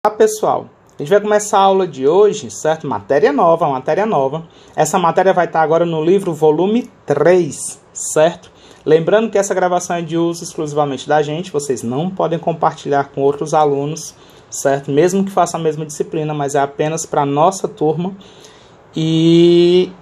Olá pessoal, a gente vai começar a aula de hoje, certo? Matéria nova. Essa matéria vai estar agora no livro volume 3, certo? Lembrando que essa gravação é de uso exclusivamente da gente, vocês não podem compartilhar com outros alunos, certo? Mesmo que façam a mesma disciplina, mas é apenas para a nossa turma. E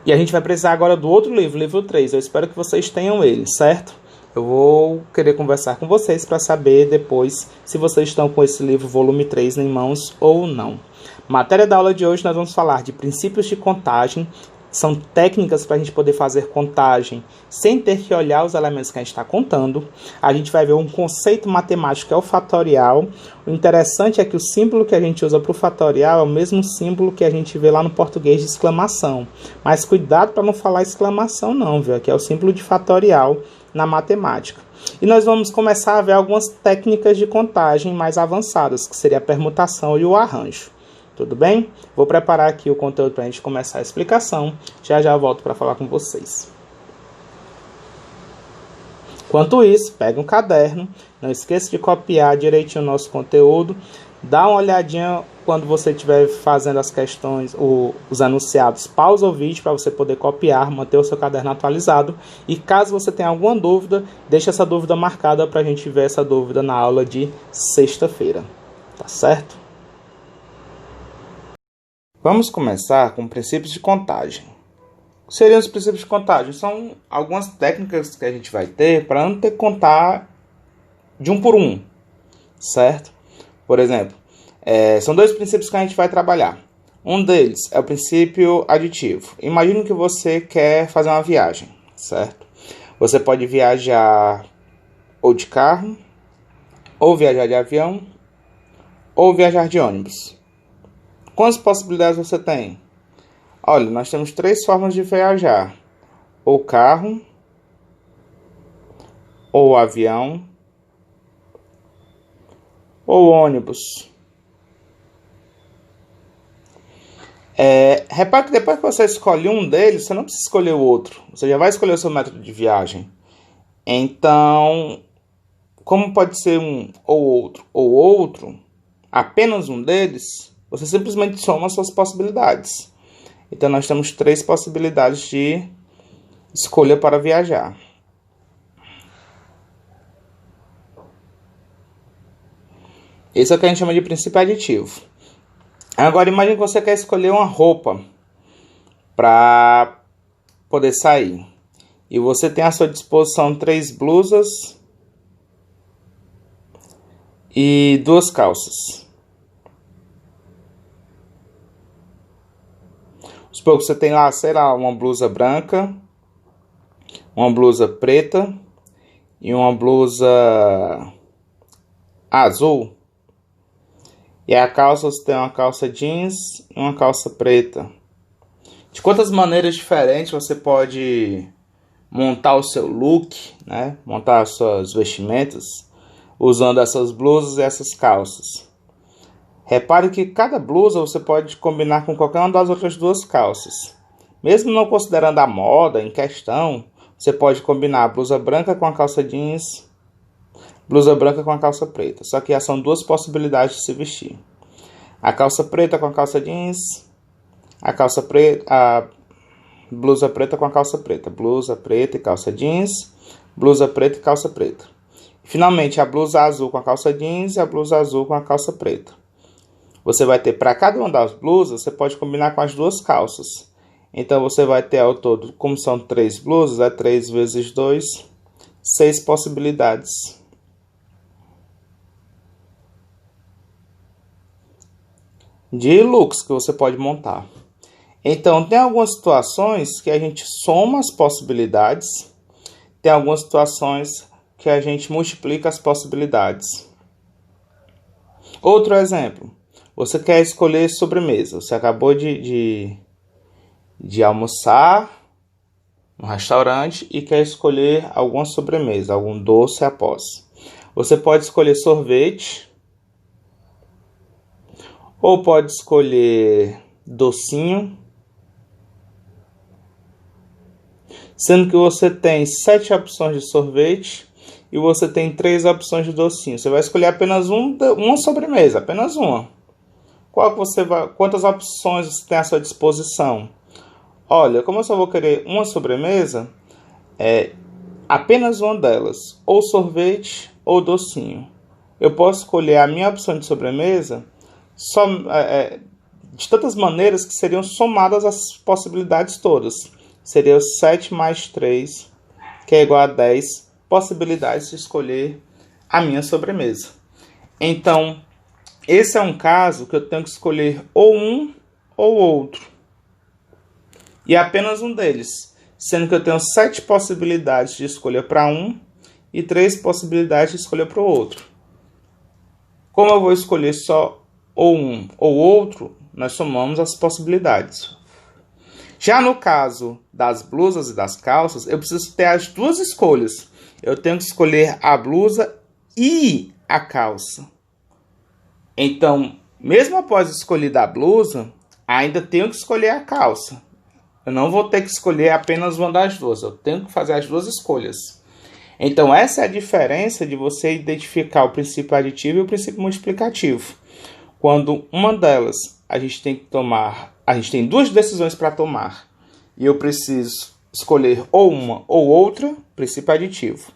a gente vai precisar agora do outro livro, livro 3. Eu espero que vocês tenham ele, certo? Eu vou querer conversar com vocês para saber depois se vocês estão com esse livro volume 3 em mãos ou não. Matéria da aula de hoje nós vamos falar de princípios de contagem. São técnicas para a gente poder fazer contagem sem ter que olhar os elementos que a gente está contando. A gente vai ver um conceito matemático que é o fatorial. O interessante é que o símbolo que a gente usa para o fatorial é o mesmo símbolo que a gente vê lá no português de exclamação. Mas cuidado para não falar exclamação não, viu? Que é o símbolo de fatorial na matemática. E nós vamos começar a ver algumas técnicas de contagem mais avançadas, que seria a permutação e o arranjo. Tudo bem? Vou preparar aqui o conteúdo para a gente começar a explicação. Já volto para falar com vocês. Enquanto isso, pega um caderno. Não esqueça de copiar direitinho o nosso conteúdo. Dá uma olhadinha quando você estiver fazendo as questões, os anunciados. Pausa o vídeo para você poder copiar, manter o seu caderno atualizado. E caso você tenha alguma dúvida, deixe essa dúvida marcada para a gente ver essa dúvida na aula de sexta-feira. Tá certo? Vamos começar com princípios de contagem. O que seriam os princípios de contagem? São algumas técnicas que a gente vai ter para não ter que contar de um por um, certo? Por exemplo, são dois princípios que a gente vai trabalhar. Um deles é o princípio aditivo. Imagine que você quer fazer uma viagem, certo? Você pode viajar ou de carro, ou viajar de avião, ou viajar de ônibus. Quantas possibilidades você tem? Olha, nós temos 3 formas de viajar. Ou carro, ou avião, ou ônibus. Repare que depois que você escolhe um deles, você não precisa escolher o outro. Você já vai escolher o seu método de viagem. Então, como pode ser um ou outro, apenas um deles, você simplesmente soma suas possibilidades. Então, nós temos 3 possibilidades de escolha para viajar. Esse é o que a gente chama de princípio aditivo. Agora, imagine que você quer escolher uma roupa para poder sair. E você tem à sua disposição 3 blusas e 2 calças. Supor que você tem lá, sei lá, uma blusa branca, uma blusa preta e uma blusa azul. E a calça, você tem uma calça jeans e uma calça preta. De quantas maneiras diferentes você pode montar o seu look, né? Montar as suas vestimentas usando essas blusas e essas calças. Repare que cada blusa você pode combinar com qualquer uma das outras 2 calças. Mesmo não considerando a moda em questão, você pode combinar a blusa branca com a calça jeans, blusa branca com a calça preta. Só que são 2 possibilidades de se vestir. A calça preta com a calça jeans, a blusa preta com a calça preta. Blusa preta e calça jeans, blusa preta e calça preta. E, finalmente, a blusa azul com a calça jeans e a blusa azul com a calça preta. Você vai ter para cada uma das blusas, você pode combinar com as 2 calças. Então, você vai ter ao todo, como são 3 blusas, 3 vezes 2, 6 possibilidades. De looks que você pode montar. Então, tem algumas situações que a gente soma as possibilidades, tem algumas situações que a gente multiplica as possibilidades. Outro exemplo, você quer escolher sobremesa, você acabou de almoçar no restaurante e quer escolher alguma sobremesa, algum doce após. Você pode escolher sorvete, ou pode escolher docinho, sendo que você tem 7 opções de sorvete e você tem 3 opções de docinho. Você vai escolher apenas uma sobremesa, apenas uma. Quantas opções você tem à sua disposição? Olha, como eu só vou querer uma sobremesa, apenas uma delas, ou sorvete ou docinho. Eu posso escolher a minha opção de sobremesa de tantas maneiras que seriam somadas as possibilidades todas. Seria 7 mais 3, que é igual a 10 possibilidades de escolher a minha sobremesa. Então, esse é um caso que eu tenho que escolher ou um ou outro. E apenas um deles, sendo que eu tenho 7 possibilidades de escolha para um e 3 possibilidades de escolha para o outro. Como eu vou escolher só ou um ou outro, nós somamos as possibilidades. Já no caso das blusas e das calças, eu preciso ter as duas escolhas. Eu tenho que escolher a blusa e a calça. Então, mesmo após escolher a blusa, ainda tenho que escolher a calça. Eu não vou ter que escolher apenas uma das duas. Eu tenho que fazer as duas escolhas. Então, essa é a diferença de você identificar o princípio aditivo e o princípio multiplicativo. Quando uma delas a gente tem duas decisões para tomar e eu preciso escolher ou uma ou outra, princípio aditivo.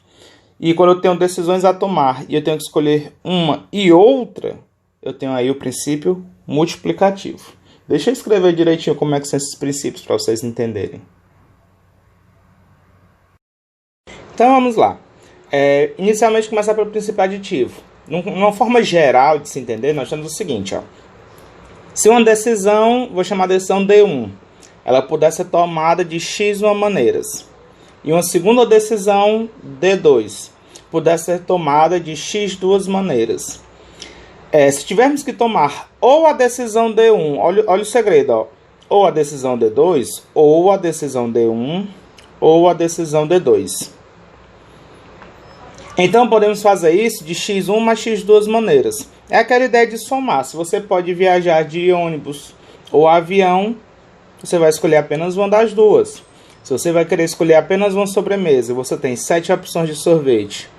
E quando eu tenho decisões a tomar e eu tenho que escolher uma e outra, eu tenho aí o princípio multiplicativo. Deixa eu escrever direitinho como é que são esses princípios para vocês entenderem. Então vamos lá. Inicialmente começar pelo princípio aditivo. Numa forma geral de se entender, nós temos o seguinte, ó. Se uma decisão, vou chamar de decisão D1, ela puder ser tomada de X maneiras, e uma segunda decisão D2 puder ser tomada de X duas maneiras. Se tivermos que tomar ou a decisão D1, olha o segredo, ó, ou a decisão D2, ou a decisão D1, ou a decisão D2. Então, podemos fazer isso de x1 mais x2 maneiras. É aquela ideia de somar. Se você pode viajar de ônibus ou avião, você vai escolher apenas uma das duas. Se você vai querer escolher apenas uma sobremesa e você tem 7 opções de sorvete,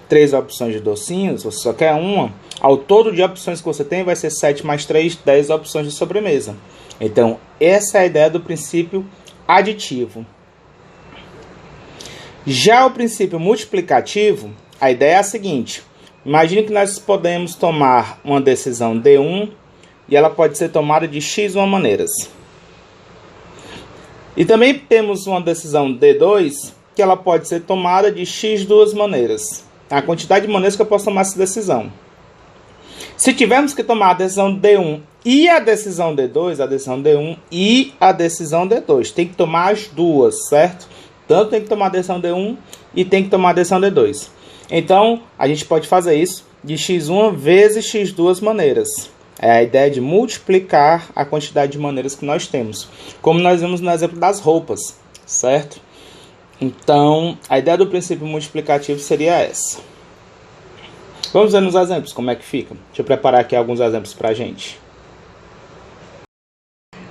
3 opções de docinhos, você só quer uma, ao todo de opções que você tem vai ser 7 mais 3, 10 opções de sobremesa. Então, essa é a ideia do princípio aditivo. Já o princípio multiplicativo, a ideia é a seguinte: imagine que nós podemos tomar uma decisão D1 e ela pode ser tomada de X maneiras. E também temos uma decisão D2 que ela pode ser tomada de X duas maneiras. A quantidade de maneiras que eu posso tomar essa decisão. Se tivermos que tomar a decisão D1 e a decisão D2, a decisão D1 e a decisão D2, tem que tomar as duas, certo? Tanto tem que tomar a decisão D1 e tem que tomar a decisão D2. Então, a gente pode fazer isso de x1 vezes x2 maneiras. É a ideia de multiplicar a quantidade de maneiras que nós temos. Como nós vimos no exemplo das roupas, certo? Então, a ideia do princípio multiplicativo seria essa. Vamos ver nos exemplos como é que fica. Deixa eu preparar aqui alguns exemplos para a gente.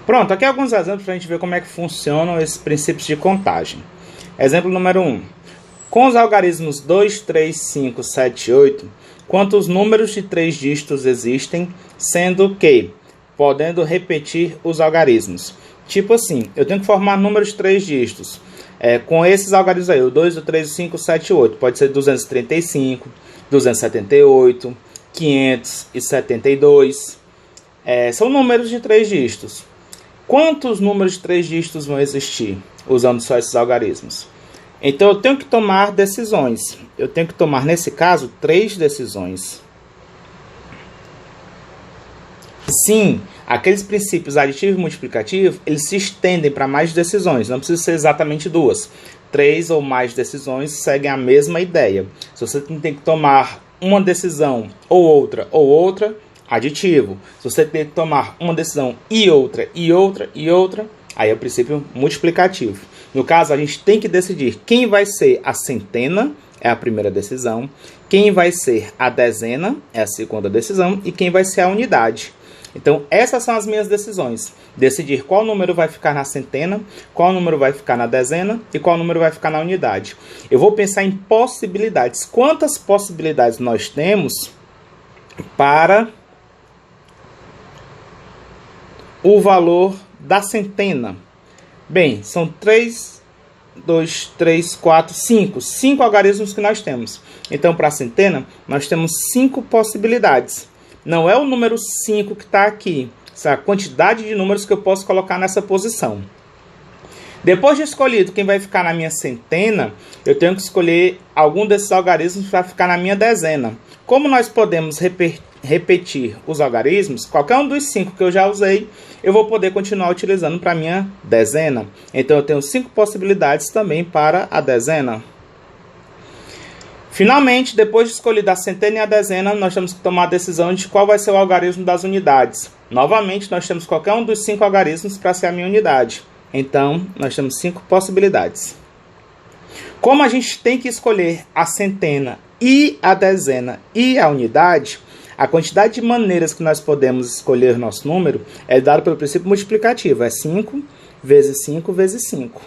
Pronto, aqui alguns exemplos para a gente ver como é que funcionam esses princípios de contagem. Exemplo número 1. Com os algarismos 2, 3, 5, 7 e 8, quantos números de 3 dígitos existem, sendo que, podendo repetir os algarismos? Tipo assim, eu tenho que formar números de 3 dígitos. Com esses algarismos aí, o 2, o 3, o 5, o 7 e o 8. Pode ser 235, 278, 572. São números de 3 dígitos. Quantos números de 3 dígitos vão existir usando só esses algarismos? Então, eu tenho que tomar decisões. Eu tenho que tomar, nesse caso, 3 decisões. Sim, aqueles princípios aditivo e multiplicativo, eles se estendem para mais decisões. Não precisa ser exatamente 2. 3 ou mais decisões seguem a mesma ideia. Se você tem que tomar uma decisão ou outra, aditivo. Se você tem que tomar uma decisão e outra, aí é o princípio multiplicativo. No caso, a gente tem que decidir quem vai ser a centena, é a primeira decisão, quem vai ser a dezena, é a segunda decisão, e quem vai ser a unidade. Então, essas são as minhas decisões. Decidir qual número vai ficar na centena, qual número vai ficar na dezena e qual número vai ficar na unidade. Eu vou pensar em possibilidades. Quantas possibilidades nós temos para o valor da centena? Bem, são 5 algarismos que nós temos. Então, para a centena, nós temos 5 possibilidades. Não é o número 5 que está aqui. Essa é a quantidade de números que eu posso colocar nessa posição. Depois de escolhido quem vai ficar na minha centena, eu tenho que escolher algum desses algarismos para ficar na minha dezena. Como nós podemos repetir os algarismos, qualquer um dos 5 que eu já usei, eu vou poder continuar utilizando para a minha dezena. Então, eu tenho 5 possibilidades também para a dezena. Finalmente, depois de escolher a centena e a dezena, nós temos que tomar a decisão de qual vai ser o algarismo das unidades. Novamente, nós temos qualquer um dos 5 algarismos para ser a minha unidade. Então, nós temos 5 possibilidades. Como a gente tem que escolher a centena e a dezena e a unidade, a quantidade de maneiras que nós podemos escolher nosso número é dada pelo princípio multiplicativo. É 5 vezes 5 vezes 5.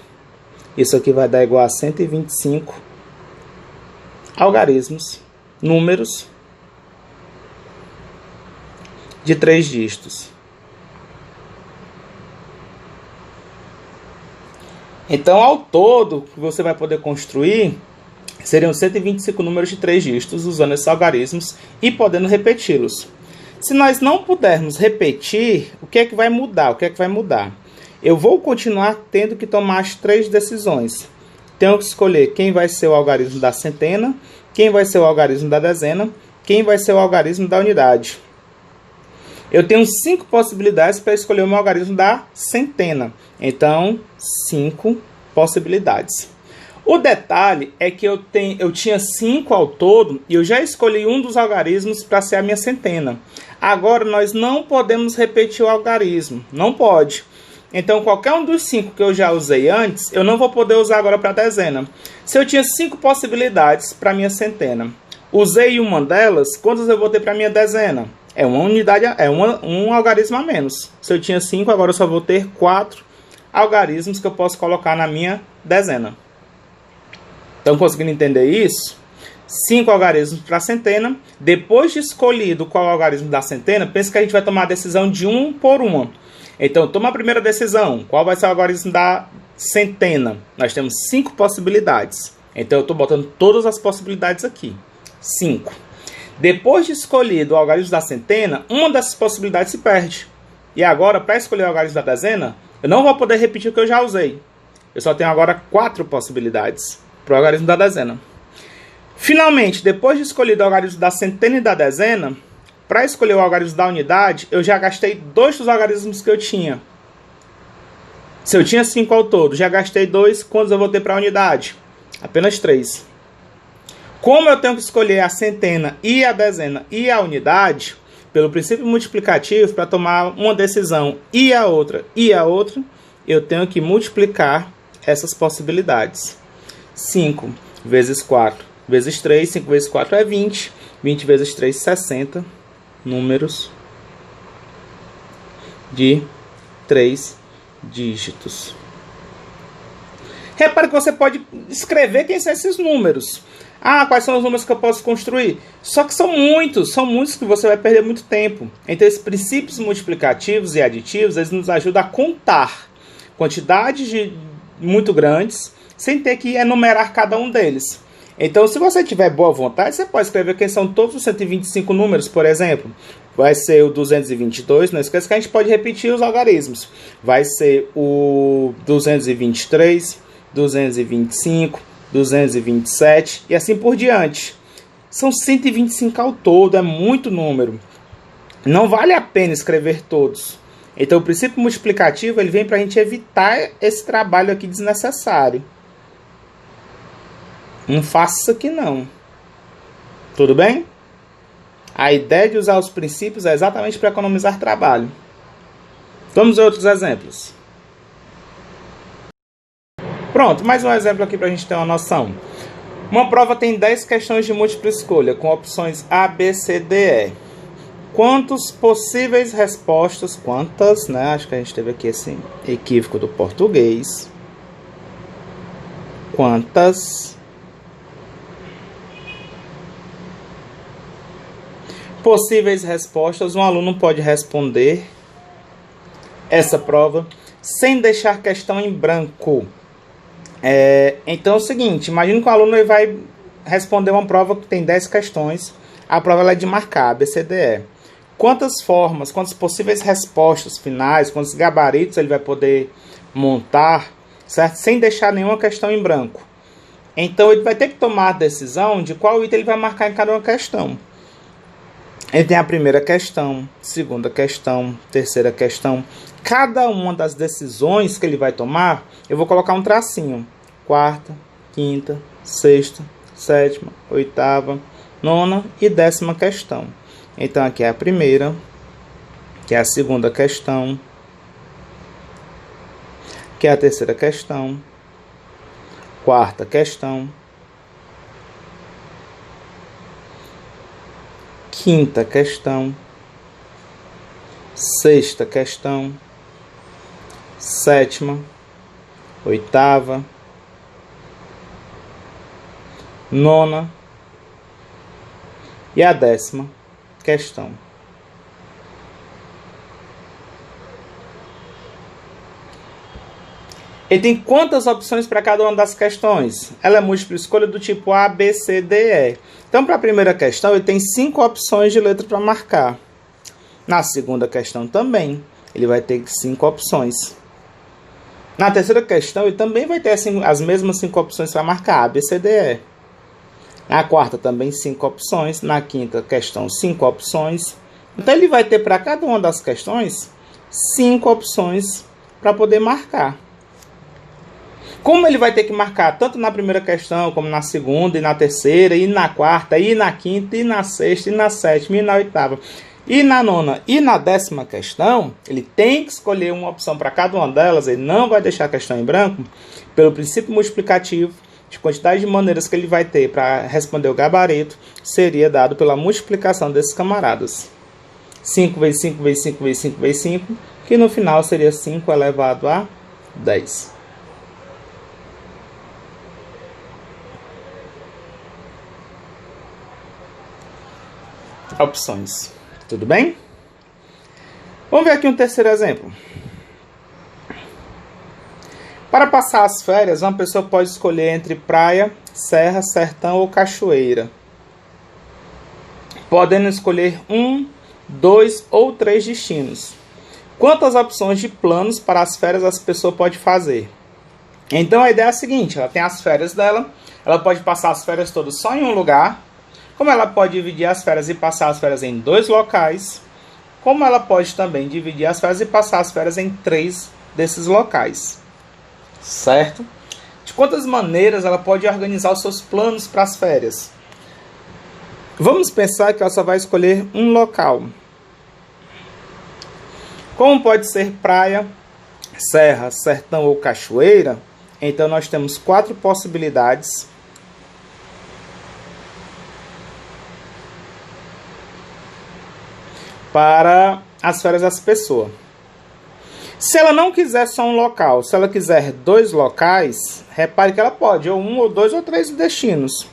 Isso aqui vai dar igual a 125 algarismos, números de 3 dígitos. Então, ao todo, que você vai poder construir seriam 125 números de 3 dígitos usando esses algarismos e podendo repeti-los. Se nós não pudermos repetir, o que é que vai mudar? O que é que vai mudar? Eu vou continuar tendo que tomar as 3 decisões. Tenho que escolher quem vai ser o algarismo da centena, quem vai ser o algarismo da dezena, quem vai ser o algarismo da unidade. Eu tenho 5 possibilidades para escolher o meu algarismo da centena. Então, 5 possibilidades. O detalhe é que eu tinha 5 ao todo e eu já escolhi um dos algarismos para ser a minha centena. Agora, nós não podemos repetir o algarismo. Não pode. Então, qualquer um dos 5 que eu já usei antes, eu não vou poder usar agora para a dezena. Se eu tinha 5 possibilidades para a minha centena, usei uma delas, quantas eu vou ter para a minha dezena? É uma unidade, um algarismo a menos. Se eu tinha 5, agora eu só vou ter 4 algarismos que eu posso colocar na minha dezena. Estão conseguindo entender isso? 5 algarismos para a centena. Depois de escolhido qual é o algarismo da centena, pensa que a gente vai tomar a decisão de um por uma. Então, toma a primeira decisão. Qual vai ser o algarismo da centena? Nós temos 5 possibilidades. Então, eu estou botando todas as possibilidades aqui. 5. Depois de escolhido o algarismo da centena, uma dessas possibilidades se perde. E agora, para escolher o algarismo da dezena, eu não vou poder repetir o que eu já usei. Eu só tenho agora 4 possibilidades para o algarismo da dezena. Finalmente, depois de escolhido o algarismo da centena e da dezena, para escolher o algarismo da unidade, eu já gastei 2 dos algarismos que eu tinha. Se eu tinha 5 ao todo, já gastei 2, quantos eu vou ter para a unidade? Apenas 3. Como eu tenho que escolher a centena e a dezena e a unidade, pelo princípio multiplicativo, para tomar uma decisão e a outra, eu tenho que multiplicar essas possibilidades. 5 vezes 4 vezes 3, 5 vezes 4 é 20, 20 vezes 3, 60 números de 3 dígitos. Repare que você pode escrever quem são esses números. Quais são os números que eu posso construir? Só que são muitos que você vai perder muito tempo. Então, esses princípios multiplicativos e aditivos, eles nos ajudam a contar quantidades muito grandes, sem ter que enumerar cada um deles. Então, se você tiver boa vontade, você pode escrever quem são todos os 125 números, por exemplo. Vai ser o 222, não esqueça que a gente pode repetir os algarismos. Vai ser o 223, 225, 227 e assim por diante. São 125 ao todo, é muito número. Não vale a pena escrever todos. Então, o princípio multiplicativo ele vem para a gente evitar esse trabalho aqui desnecessário. Não faça isso aqui não. Tudo bem? A ideia de usar os princípios é exatamente para economizar trabalho. Vamos ver outros exemplos. Pronto, mais um exemplo aqui para a gente ter uma noção. Uma prova tem 10 questões de múltipla escolha, com opções A, B, C, D, E. Quantas possíveis respostas, quantas, né? Acho que a gente teve aqui esse equívoco do português. Quantas possíveis respostas um aluno pode responder essa prova sem deixar questão em branco? Então é o seguinte, imagina que o aluno ele vai responder uma prova que tem 10 questões. A prova ela é de marcar, A, B, C, D, E. Quantas formas, quantas possíveis respostas finais, quantos gabaritos ele vai poder montar, certo? Sem deixar nenhuma questão em branco. Então ele vai ter que tomar a decisão de qual item ele vai marcar em cada uma questão. Ele tem a primeira questão, segunda questão, terceira questão. Cada uma das decisões que ele vai tomar, eu vou colocar um tracinho. Quarta, quinta, sexta, sétima, oitava, nona e 10ª questão. Então aqui é a primeira, que é a segunda questão, que é a terceira questão, quarta questão, quinta questão, sexta questão, sétima, oitava, nona e a 10ª questão. Ele tem quantas opções para cada uma das questões? Ela é múltipla escolha do tipo A, B, C, D, E. Então, para a primeira questão, ele tem 5 opções de letra para marcar. Na segunda questão também, ele vai ter 5 opções. Na terceira questão, ele também vai ter as mesmas 5 opções para marcar A, B, C, D, E. Na quarta também 5 opções. Na quinta questão 5 opções. Então ele vai ter para cada uma das questões 5 opções para poder marcar. Como ele vai ter que marcar tanto na primeira questão, como na segunda, e na terceira, e na quarta, e na quinta, e na sexta, e na sétima, e na oitava, e na nona, e na 10ª questão, ele tem que escolher uma opção para cada uma delas, ele não vai deixar a questão em branco, pelo princípio multiplicativo, de quantidade de maneiras que ele vai ter para responder o gabarito, seria dado pela multiplicação desses camaradas. 5 vezes 5 vezes 5 vezes 5 vezes 5, que no final seria 5 elevado a 10. Opções. Tudo bem? Vamos ver aqui um terceiro exemplo. Para passar as férias, uma pessoa pode escolher entre praia, serra, sertão ou cachoeira, podendo escolher 1, 2 ou 3 destinos. Quantas opções de planos para as férias essa pessoa pode fazer? Então a ideia é a seguinte, ela tem as férias dela, ela pode passar as férias todas só em um lugar, como ela pode dividir as férias e passar as férias em 2 locais, como ela pode também dividir as férias e passar as férias em 3 desses locais. Certo? De quantas maneiras ela pode organizar os seus planos para as férias? Vamos pensar que ela só vai escolher um local. Como pode ser praia, serra, sertão ou cachoeira, então nós temos 4 possibilidades. Para as férias dessa pessoa. Se ela não quiser só um local, se ela quiser 2 locais, repare que ela pode, ou 1, ou 2, ou 3 destinos.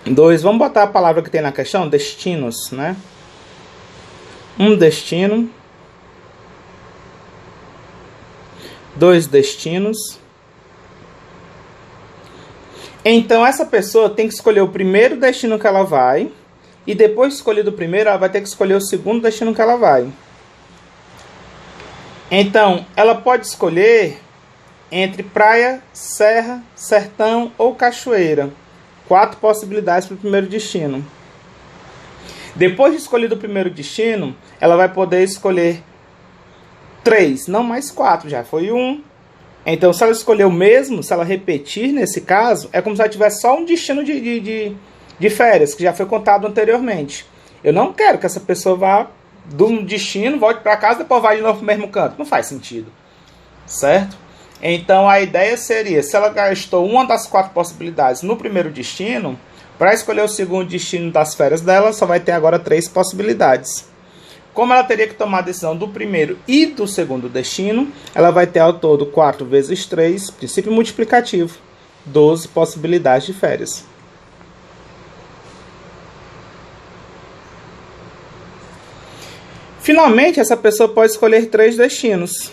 2, vamos botar a palavra que tem na questão, destinos, né? Um destino. 2 destinos. Então, essa pessoa tem que escolher o primeiro destino que ela vai, e depois de escolher o primeiro, ela vai ter que escolher o segundo destino que ela vai. Então, ela pode escolher entre praia, serra, sertão ou cachoeira. 4 possibilidades para o primeiro destino. Depois de escolher o primeiro destino, ela vai poder escolher 3, não mais 4, já foi 1. Então, se ela escolher o mesmo, se ela repetir nesse caso, é como se ela tivesse só um destino de férias, que já foi contado anteriormente. Eu não quero que essa pessoa vá de um destino, volte para casa e depois vá de novo para o mesmo canto. Não faz sentido. Certo? Então, a ideia seria, se ela gastou uma das 4 possibilidades no primeiro destino, Para escolher o segundo destino das férias dela, só vai ter agora 3 possibilidades. Como ela teria que tomar a decisão do primeiro e do segundo destino, ela vai ter ao todo 4 vezes 3, princípio multiplicativo, 12 possibilidades de férias. Finalmente, essa pessoa pode escolher 3 destinos.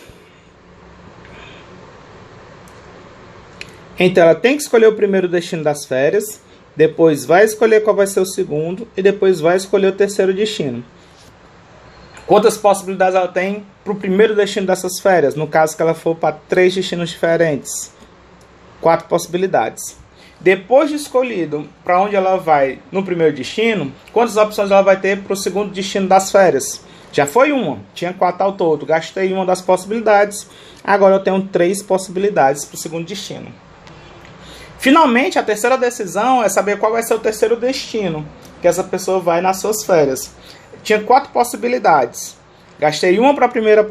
Então, ela tem que escolher o primeiro destino das férias, depois vai escolher qual vai ser o segundo e depois vai escolher o terceiro destino. Quantas possibilidades ela tem para o primeiro destino dessas férias? No caso que ela for para 3 destinos diferentes. 4 possibilidades. Depois de escolhido para onde ela vai no primeiro destino, quantas opções ela vai ter para o segundo destino das férias? Já foi uma, tinha 4 ao todo. Gastei uma das possibilidades, agora eu tenho 3 possibilidades para o segundo destino. Finalmente, a terceira decisão é saber qual vai ser o terceiro destino que essa pessoa vai nas suas férias. Tinha 4 possibilidades. Gastei uma para o primeiro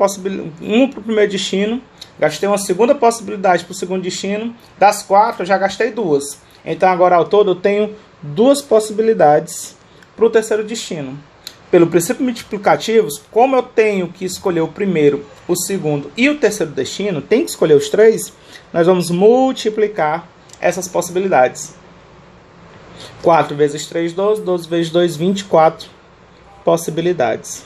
destino. Gastei uma segunda possibilidade para o segundo destino. Das 4, eu já gastei 2. Então, agora ao todo, eu tenho 2 possibilidades para o terceiro destino. Pelo princípio multiplicativo, como eu tenho que escolher o primeiro, o segundo e o terceiro destino, tem que escolher os 3, nós vamos multiplicar essas possibilidades. 4 vezes 3, 12. 12 vezes 2, 24 possibilidades.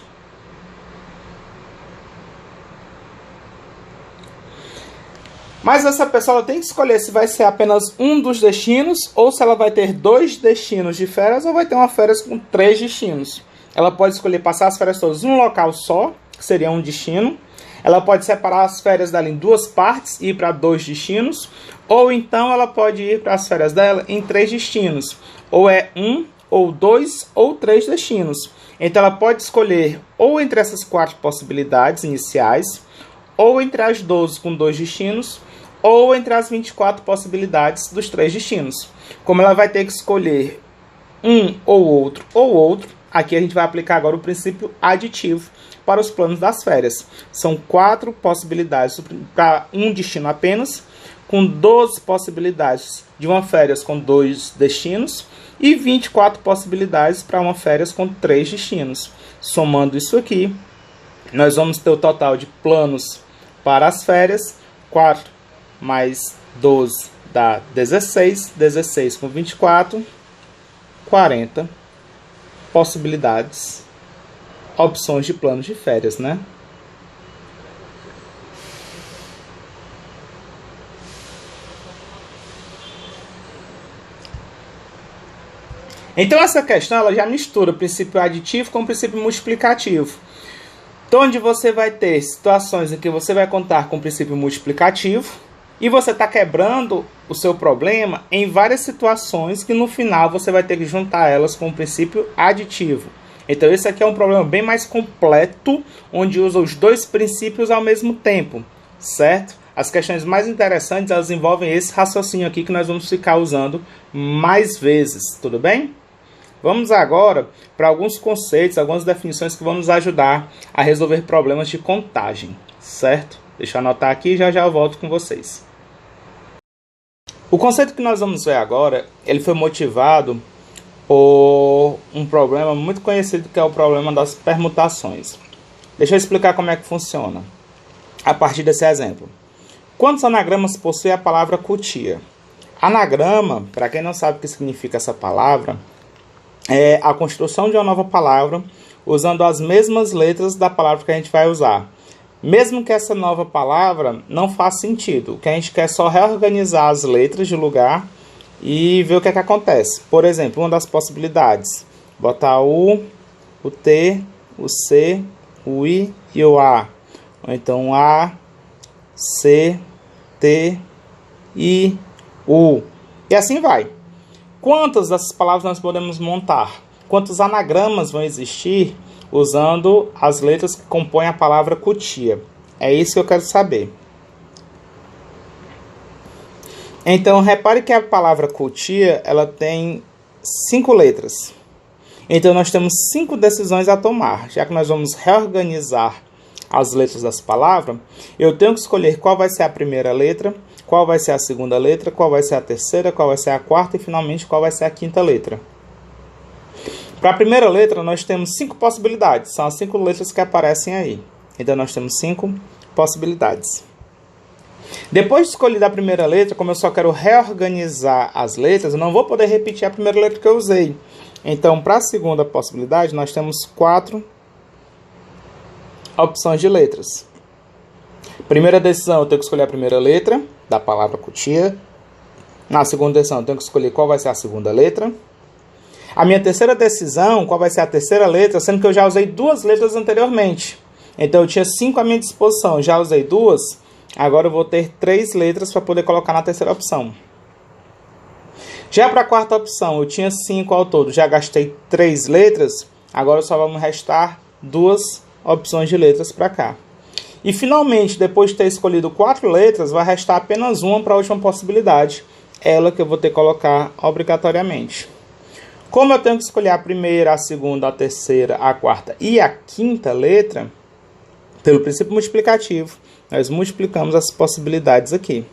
Mas essa pessoa ela tem que escolher se vai ser apenas um dos destinos ou se ela vai ter 2 destinos de férias ou vai ter uma férias com 3 destinos. Ela pode escolher passar as férias todas num local só, que seria um destino. Ela pode separar as férias dela em 2 partes e ir para 2 destinos. Ou então ela pode ir para as férias dela em 3 destinos. Ou é 1, ou 2, ou 3 destinos. Então ela pode escolher ou entre essas 4 possibilidades iniciais, ou entre as 12 com 2 destinos, ou entre as 24 possibilidades dos 3 destinos. Como ela vai ter que escolher um ou outro, aqui a gente vai aplicar agora o princípio aditivo para os planos das férias. São 4 possibilidades para um destino apenas, com 12 possibilidades de uma férias com 2 destinos e 24 possibilidades para uma férias com 3 destinos. Somando isso aqui, nós vamos ter o total de planos para as férias. 4 mais 12 dá 16. 16 com 24, 40 possibilidades, opções de planos de férias, né? Então essa questão ela já mistura o princípio aditivo com o princípio multiplicativo. Então, onde você vai ter situações em que você vai contar com o princípio multiplicativo e você está quebrando o seu problema em várias situações que no final você vai ter que juntar elas com o princípio aditivo. Então esse aqui é um problema bem mais completo, onde usa os 2 princípios ao mesmo tempo, certo? As questões mais interessantes elas envolvem esse raciocínio aqui que nós vamos ficar usando mais vezes, tudo bem? Vamos agora para alguns conceitos, algumas definições que vão nos ajudar a resolver problemas de contagem, certo? Deixa eu anotar aqui e já eu volto com vocês. O conceito que nós vamos ver agora, ele foi motivado por um problema muito conhecido que é o problema das permutações. Deixa eu explicar como é que funciona a partir desse exemplo. Quantos anagramas possui a palavra cutia? Anagrama, para quem não sabe o que significa essa palavra, é a construção de uma nova palavra usando as mesmas letras da palavra que a gente vai usar. Mesmo que essa nova palavra não faça sentido, o que a gente quer é só reorganizar as letras de lugar e ver o que é que acontece. Por exemplo, uma das possibilidades, botar o T, o C, o I e o A. Ou então A, C, T, I, U. E assim vai. Quantas dessas palavras nós podemos montar? Quantos anagramas vão existir usando as letras que compõem a palavra cutia? É isso que eu quero saber. Então, repare que a palavra cutia, ela tem 5 letras. Então, nós temos 5 decisões a tomar. Já que nós vamos reorganizar as letras dessa palavra, eu tenho que escolher qual vai ser a primeira letra, qual vai ser a segunda letra, qual vai ser a terceira, qual vai ser a quarta e, finalmente, qual vai ser a quinta letra. Para a primeira letra, nós temos 5 possibilidades. São as 5 letras que aparecem aí. Então, nós temos 5 possibilidades. Depois de escolher a primeira letra, como eu só quero reorganizar as letras, eu não vou poder repetir a primeira letra que eu usei. Então, para a segunda possibilidade, nós temos 4 opções de letras. Primeira decisão, eu tenho que escolher a primeira letra da palavra cutia. Na segunda decisão, eu tenho que escolher qual vai ser a segunda letra. A minha terceira decisão, qual vai ser a terceira letra, sendo que eu já usei 2 letras anteriormente. Então, eu tinha 5 à minha disposição, já usei 2. Agora eu vou ter 3 letras para poder colocar na terceira opção. Já para a quarta opção, eu tinha 5 ao todo, já gastei 3 letras. Agora só vamos restar 2 opções de letras para cá. E finalmente, depois de ter escolhido 4 letras, vai restar apenas uma para a última possibilidade. Ela que eu vou ter que colocar obrigatoriamente. Como eu tenho que escolher a primeira, a segunda, a terceira, a quarta e a quinta letra, pelo princípio multiplicativo, nós multiplicamos as possibilidades aqui.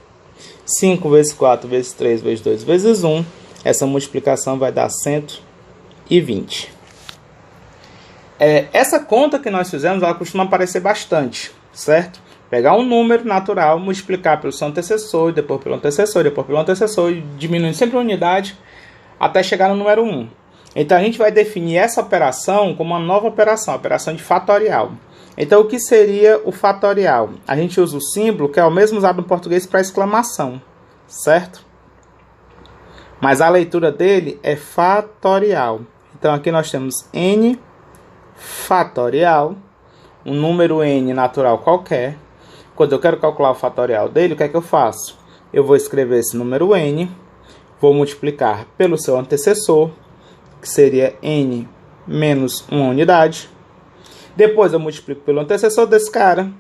5 vezes 4 vezes 3 vezes 2 vezes 1. Essa multiplicação vai dar 120. Essa conta que nós fizemos, ela costuma aparecer bastante, certo? Pegar um número natural, multiplicar pelo seu antecessor, depois pelo antecessor, depois pelo antecessor, e diminuindo sempre a unidade, até chegar no número 1. Então, a gente vai definir essa operação como uma nova operação, a operação de fatorial. Então, o que seria o fatorial? A gente usa o símbolo, que é o mesmo usado no português para exclamação, certo? Mas a leitura dele é fatorial. Então, aqui nós temos n fatorial, um número n natural qualquer. Quando eu quero calcular o fatorial dele, o que é que eu faço? Eu vou escrever esse número n, vou multiplicar pelo seu antecessor, que seria n menos 1 unidade. Depois eu multiplico pelo antecessor desse cara,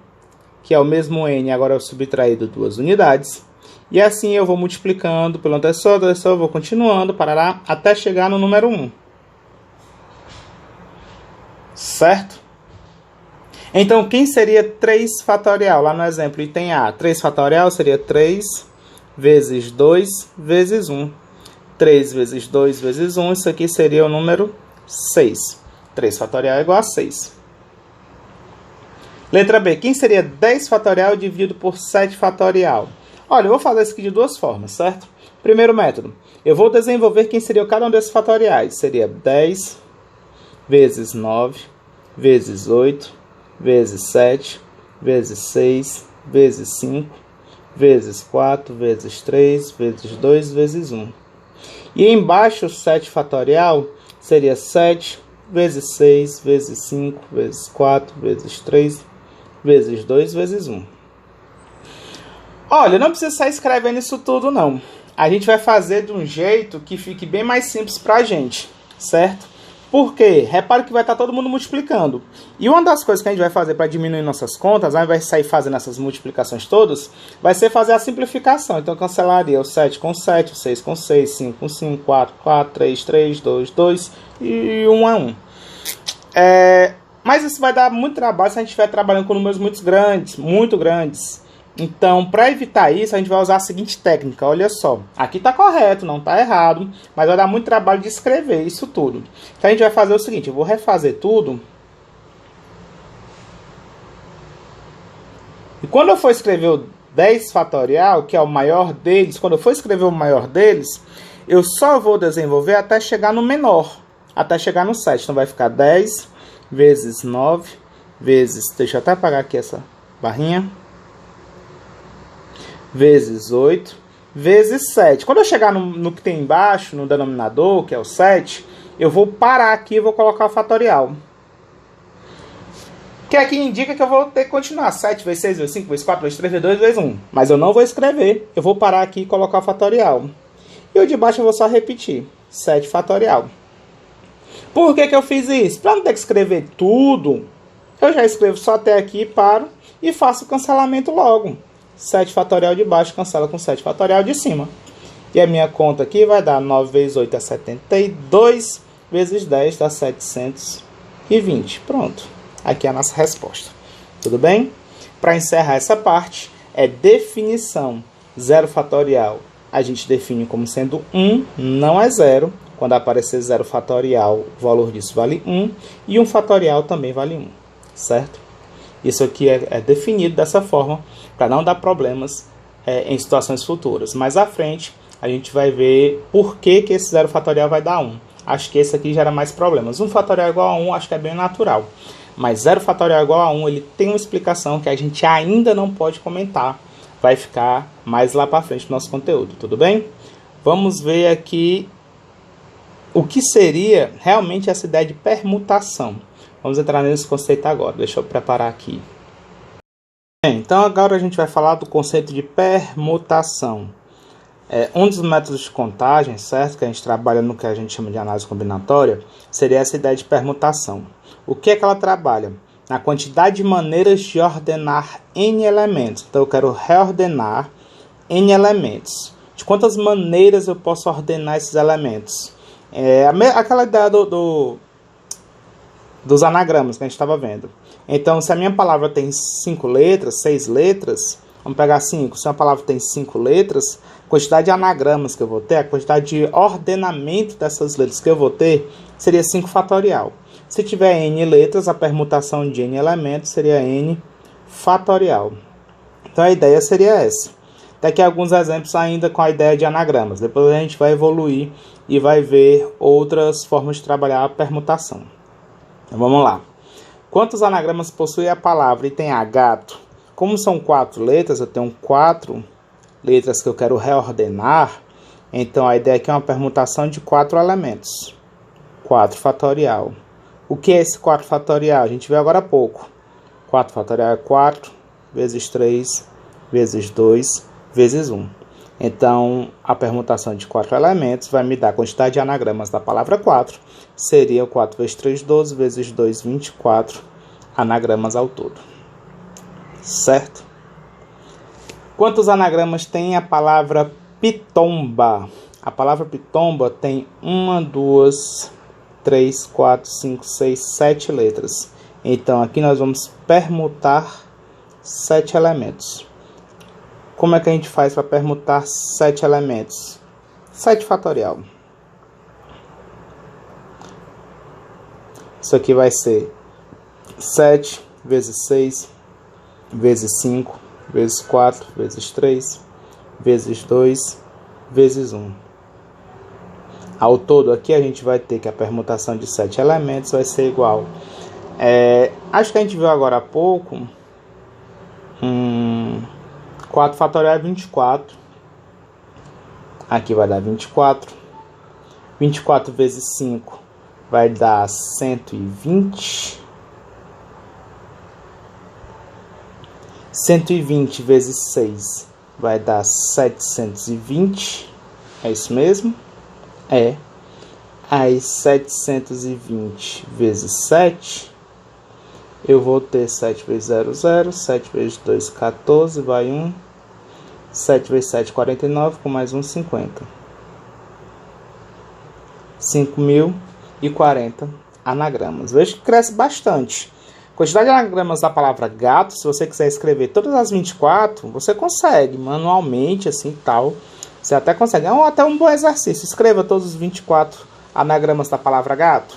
que é o mesmo n, agora eu subtraído 2 unidades. E assim eu vou multiplicando pelo antecessor, vou continuando, parará, até chegar no número 1. Certo? Então, quem seria 3 fatorial? Lá no exemplo, item A. 3 fatorial seria 3 vezes 2 vezes 1. 3 vezes 2 vezes 1, isso aqui seria o número 6. 3 fatorial é igual a 6. Letra B. Quem seria 10 fatorial dividido por 7 fatorial? Olha, eu vou fazer isso aqui de 2 formas, certo? Primeiro método. Eu vou desenvolver quem seria cada um desses fatoriais. Seria 10 vezes 9 vezes 8 vezes 7 vezes 6 vezes 5 vezes 4 vezes 3 vezes 2 vezes 1. E embaixo, o 7 fatorial seria 7 vezes 6 vezes 5 vezes 4 vezes 3 vezes 2 vezes 1. Olha, não precisa sair escrevendo isso tudo, não. A gente vai fazer de um jeito que fique bem mais simples pra gente, certo? Por quê? Repare que vai estar todo mundo multiplicando. E uma das coisas que a gente vai fazer para diminuir nossas contas, ao invés de sair fazendo essas multiplicações todas, vai ser fazer a simplificação. Então, eu cancelaria o 7 com 7, o 6 com 6, 5 com 5, 4, 4, 3, 3, 2, 2 e 1 é 1. Mas isso vai dar muito trabalho se a gente estiver trabalhando com números muito grandes. Então, para evitar isso, a gente vai usar a seguinte técnica. Olha só, aqui está correto, não está errado, mas vai dar muito trabalho de escrever isso tudo. Então, a gente vai fazer o seguinte, eu vou refazer tudo. E quando eu for escrever o 10 fatorial, que é o maior deles, quando eu for escrever o maior deles, eu só vou desenvolver até chegar no menor, até chegar no 7. Então, vai ficar 10 vezes 9 vezes, deixa eu até apagar aqui essa barrinha, vezes 8, vezes 7. Quando eu chegar no que tem embaixo, no denominador, que é o 7, eu vou parar aqui e vou colocar o fatorial. Que aqui indica que eu vou ter que continuar. 7 vezes 6 vezes 5 vezes 4 vezes 3 vezes 2 vezes 1. Mas eu não vou escrever. Eu vou parar aqui e colocar o fatorial. E o de baixo eu vou só repetir. 7 fatorial. Por que eu fiz isso? Para não ter que escrever tudo, eu já escrevo só até aqui, paro e faço o cancelamento logo. 7 fatorial de baixo cancela com 7 fatorial de cima. E a minha conta aqui vai dar 9 vezes 8 é 72, vezes 10 dá 720. Pronto. Aqui é a nossa resposta. Tudo bem? Para encerrar essa parte, é definição 0 fatorial a gente define como sendo 1, não é 0. Quando aparecer 0 fatorial, o valor disso vale 1. E 1 fatorial também vale 1, certo? Isso aqui é definido dessa forma para não dar problemas em situações futuras. Mais à frente, a gente vai ver por que esse 0 fatorial vai dar 1. Acho que esse aqui gera mais problemas. 1 fatorial igual a 1, acho que é bem natural. Mas 0 fatorial igual a 1, ele tem uma explicação que a gente ainda não pode comentar. Vai ficar mais lá para frente no nosso conteúdo, tudo bem? Vamos ver aqui o que seria realmente essa ideia de permutação. Vamos entrar nesse conceito agora. Deixa eu preparar aqui. Bem, então agora a gente vai falar do conceito de permutação. Um dos métodos de contagem, certo, que a gente trabalha no que a gente chama de análise combinatória, seria essa ideia de permutação. O que é que ela trabalha? Na quantidade de maneiras de ordenar N elementos. Então eu quero reordenar N elementos. De quantas maneiras eu posso ordenar esses elementos? Aquela ideia dos anagramas que a gente estava vendo. Então, se a minha palavra tem 5 letras, 6 letras, vamos pegar 5. Se uma palavra tem 5 letras, a quantidade de anagramas que eu vou ter, a quantidade de ordenamento dessas letras que eu vou ter, seria 5 fatorial. Se tiver N letras, a permutação de N elementos seria N fatorial. Então, a ideia seria essa. Daqui alguns exemplos ainda com a ideia de anagramas. Depois a gente vai evoluir e vai ver outras formas de trabalhar a permutação. Então, vamos lá. Quantos anagramas possui a palavra item A, gato? Como são 4 letras, eu tenho 4 letras que eu quero reordenar. Então, a ideia aqui é uma permutação de 4 elementos. 4 fatorial. O que é esse 4 fatorial? A gente viu agora há pouco. 4 fatorial é 4 vezes 3 vezes 2 vezes 1. Então, a permutação de 4 elementos vai me dar a quantidade de anagramas da palavra 4. Seria 4 vezes 3, 12, vezes 2, 24 anagramas ao todo. Certo? Quantos anagramas tem a palavra pitomba? A palavra pitomba tem 1, 2, 3, 4, 5, 6, 7 letras. Então, aqui nós vamos permutar 7 elementos. Como é que a gente faz para permutar 7 elementos? 7 fatorial. Isso aqui vai ser 7 vezes 6, vezes 5, vezes 4, vezes 3, vezes 2, vezes 1. Ao todo aqui a gente vai ter que a permutação de 7 elementos vai ser igual. Acho que a gente viu agora há pouco. 4 fatorial é 24. Aqui vai dar 24. 24 vezes 5 vai dar 120. 120 vezes 6 vai dar 720. É isso mesmo? Aí 720 vezes 7, eu vou ter 7 vezes 0, 0, 7 vezes 2, 14, vai 1, 7 vezes 7, 49, com mais 1, 50. 5.040 anagramas. Veja que cresce bastante. Quantidade de anagramas da palavra gato, se você quiser escrever todas as 24, você consegue, manualmente, assim, tal. Você até consegue. É até um bom exercício. Escreva todos os 24 anagramas da palavra gato.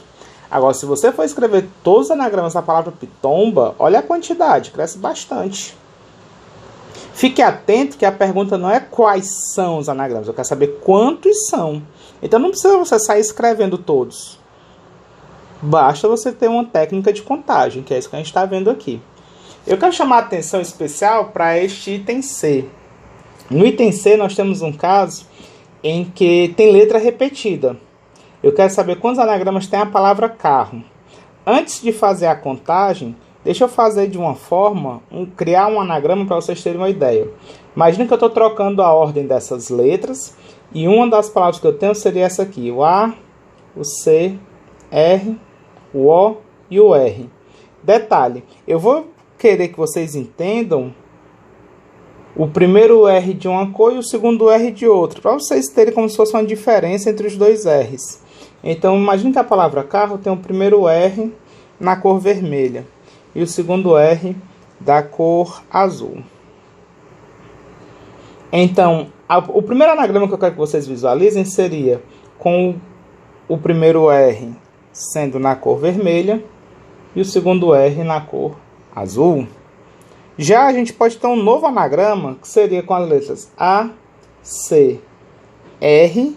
Agora, se você for escrever todos os anagramas da palavra pitomba, olha a quantidade, cresce bastante. Fique atento que a pergunta não é quais são os anagramas, eu quero saber quantos são. Então não precisa você sair escrevendo todos. Basta você ter uma técnica de contagem, que é isso que a gente está vendo aqui. Eu quero chamar a atenção especial para este item C. No item C nós temos um caso em que tem letra repetida. Eu quero saber quantos anagramas tem a palavra carro. Antes de fazer a contagem, deixa eu fazer de uma forma, criar um anagrama para vocês terem uma ideia. Imagina que eu estou trocando a ordem dessas letras e uma das palavras que eu tenho seria essa aqui, o A, o C, R, o O e o R. Detalhe, eu vou querer que vocês entendam o primeiro R de uma cor e o segundo R de outra, para vocês terem como se fosse uma diferença entre os dois R's. Então, imagine que a palavra carro tem o primeiro R na cor vermelha e o segundo R da cor azul. Então, o primeiro anagrama que eu quero que vocês visualizem seria com o primeiro R sendo na cor vermelha e o segundo R na cor azul. Já a gente pode ter um novo anagrama que seria com as letras A, C, R,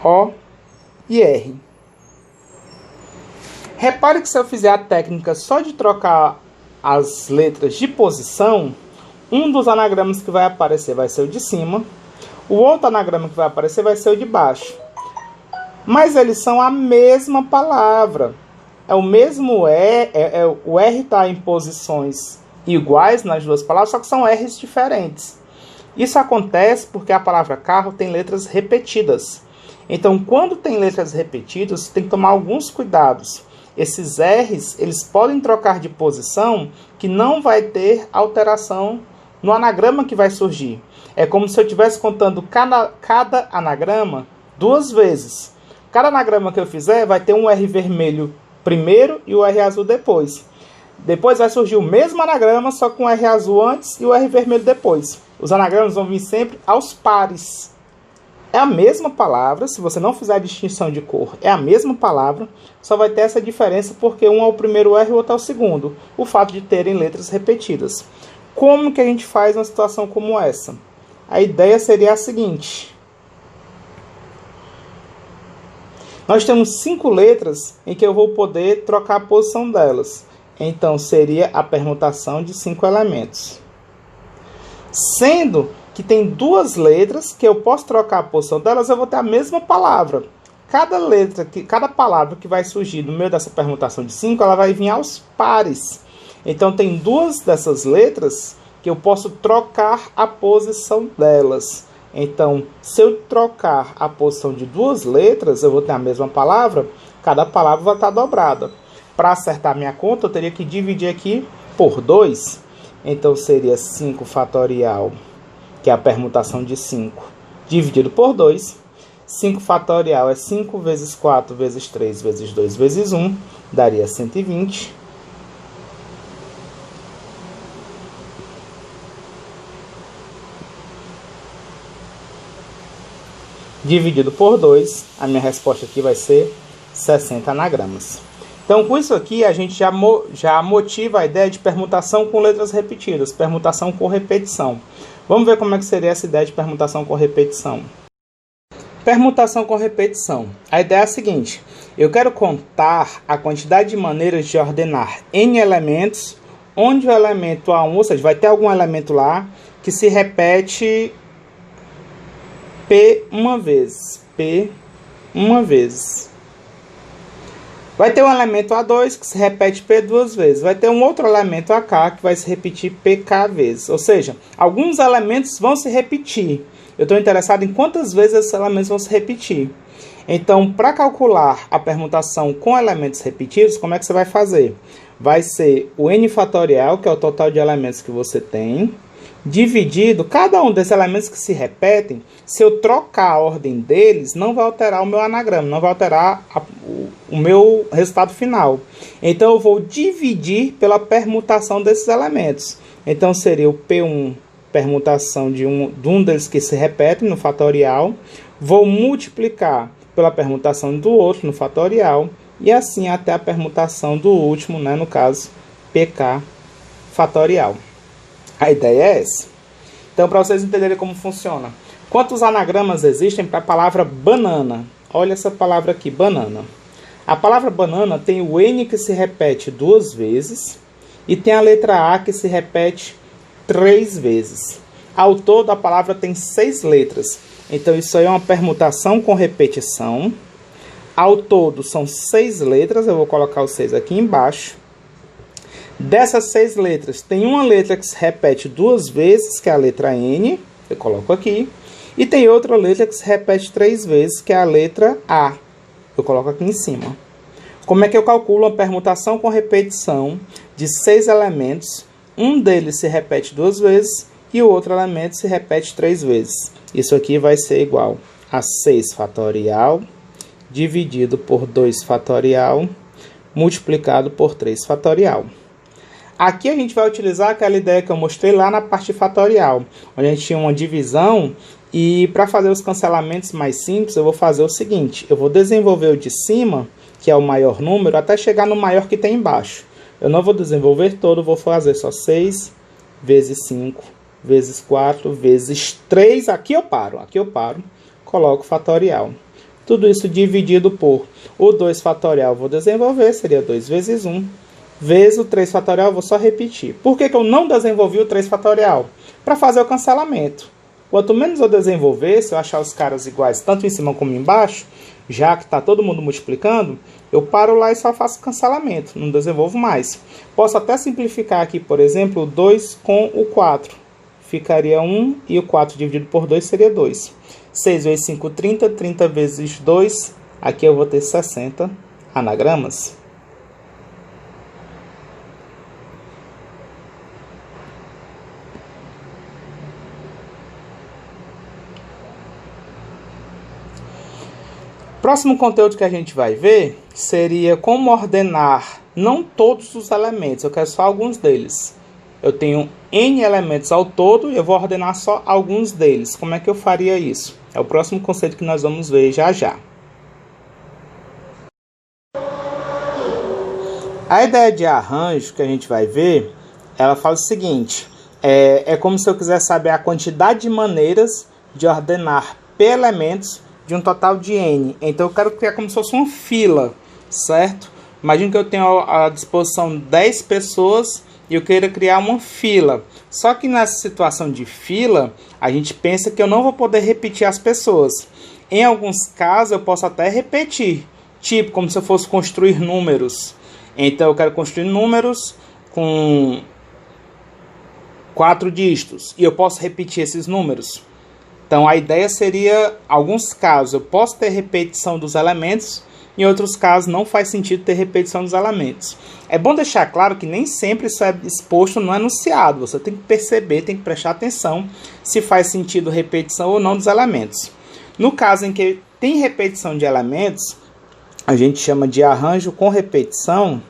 O e R. Repare que se eu fizer a técnica só de trocar as letras de posição, um dos anagramas que vai aparecer vai ser o de cima, o outro anagrama que vai aparecer vai ser o de baixo. Mas eles são a mesma palavra. É o mesmo R, o R está em posições iguais nas duas palavras, só que são R's diferentes. Isso acontece porque a palavra carro tem letras repetidas. Então, quando tem letras repetidas, tem que tomar alguns cuidados. Esses R's, eles podem trocar de posição que não vai ter alteração no anagrama que vai surgir. É como se eu estivesse contando cada anagrama duas vezes. Cada anagrama que eu fizer vai ter um R vermelho primeiro e o R azul depois. Depois vai surgir o mesmo anagrama, só com o R azul antes e o R vermelho depois. Os anagramas vão vir sempre aos pares. É a mesma palavra, se você não fizer a distinção de cor, é a mesma palavra, só vai ter essa diferença porque um é o primeiro R e o outro é o segundo. O fato de terem letras repetidas. Como que a gente faz uma situação como essa? A ideia seria a seguinte. Nós temos 5 letras em que eu vou poder trocar a posição delas. Então, seria a permutação de 5 elementos. Sendo que tem 2 letras que eu posso trocar a posição delas, eu vou ter a mesma palavra. Cada palavra que vai surgir no meio dessa permutação de 5, ela vai vir aos pares. Então, tem 2 dessas letras que eu posso trocar a posição delas. Então, se eu trocar a posição de 2 letras, eu vou ter a mesma palavra, cada palavra vai estar dobrada. Para acertar minha conta, eu teria que dividir aqui por 2. Então, seria 5 fatorial, que é a permutação de 5, dividido por 2. 5 fatorial é 5 vezes 4 vezes 3 vezes 2 vezes 1, daria 120. Dividido por 2, a minha resposta aqui vai ser 60 anagramas. Então, com isso aqui, a gente já motiva a ideia de permutação com letras repetidas, permutação com repetição. Vamos ver como é que seria essa ideia de permutação com repetição. Permutação com repetição. A ideia é a seguinte: eu quero contar a quantidade de maneiras de ordenar n elementos, onde o elemento A1, ou seja, vai ter algum elemento lá que se repete P uma vez. P uma vez. Vai ter um elemento A2 que se repete P 2 vezes. Vai ter um outro elemento AK que vai se repetir PK vezes. Ou seja, alguns elementos vão se repetir. Eu estou interessado em quantas vezes esses elementos vão se repetir. Então, para calcular a permutação com elementos repetidos, como é que você vai fazer? Vai ser o n fatorial, que é o total de elementos que você tem, dividido, cada um desses elementos que se repetem, se eu trocar a ordem deles, não vai alterar o meu anagrama, não vai alterar o meu resultado final. Então, eu vou dividir pela permutação desses elementos. Então, seria o P1, permutação de um deles que se repete no fatorial, vou multiplicar pela permutação do outro no fatorial, e assim até a permutação do último, né, no caso, PK fatorial. A ideia é essa. Então, para vocês entenderem como funciona. Quantos anagramas existem para a palavra banana? Olha essa palavra aqui, banana. A palavra banana tem o N que se repete 2 vezes e tem a letra A que se repete 3 vezes. Ao todo, a palavra tem 6 letras. Então, isso aí é uma permutação com repetição. Ao todo, são 6 letras. Eu vou colocar os 6 aqui embaixo. Dessas 6 letras, tem uma letra que se repete 2 vezes, que é a letra N. Eu coloco aqui. E tem outra letra que se repete 3 vezes, que é a letra A. Eu coloco aqui em cima. Como é que eu calculo uma permutação com repetição de 6 elementos? Um deles se repete 2 vezes e o outro elemento se repete 3 vezes. Isso aqui vai ser igual a 6 fatorial dividido por 2 fatorial multiplicado por 3 fatorial. Aqui a gente vai utilizar aquela ideia que eu mostrei lá na parte fatorial, onde a gente tinha uma divisão, e para fazer os cancelamentos mais simples, eu vou fazer o seguinte: eu vou desenvolver o de cima, que é o maior número, até chegar no maior que tem embaixo. Eu não vou desenvolver todo, vou fazer só 6 vezes 5 vezes 4 vezes 3, aqui eu paro, coloco fatorial. Tudo isso dividido por o 2 fatorial, vou desenvolver, seria 2 vezes 1, vezes o 3 fatorial, vou só repetir. Por que eu não desenvolvi o 3 fatorial? Para fazer o cancelamento. Quanto menos eu desenvolver, se eu achar os caras iguais, tanto em cima como embaixo, já que está todo mundo multiplicando, eu paro lá e só faço cancelamento, não desenvolvo mais. Posso até simplificar aqui, por exemplo, o 2 com o 4. Ficaria 1 e o 4 dividido por 2 seria 2. 6 vezes 5, 30. 30 vezes 2, aqui eu vou ter 60 anagramas. Próximo conteúdo que a gente vai ver seria como ordenar não todos os elementos, eu quero só alguns deles. Eu tenho N elementos ao todo e eu vou ordenar só alguns deles. Como é que eu faria isso? É o próximo conceito que nós vamos ver já já. A ideia de arranjo que a gente vai ver, ela fala o seguinte: é como se eu quisesse saber a quantidade de maneiras de ordenar P elementos de um total de N. Então eu quero criar como se fosse uma fila, certo? Imagina que eu tenho à disposição 10 pessoas e eu queira criar uma fila. Só que nessa situação de fila, a gente pensa que eu não vou poder repetir as pessoas. Em alguns casos eu posso até repetir, tipo como se eu fosse construir números. Então eu quero construir números com 4 dígitos e eu posso repetir esses números. Então a ideia seria, em alguns casos eu posso ter repetição dos elementos, em outros casos não faz sentido ter repetição dos elementos. É bom deixar claro que nem sempre isso é exposto no enunciado, você tem que perceber, tem que prestar atenção se faz sentido repetição ou não dos elementos. No caso em que tem repetição de elementos, a gente chama de arranjo com repetição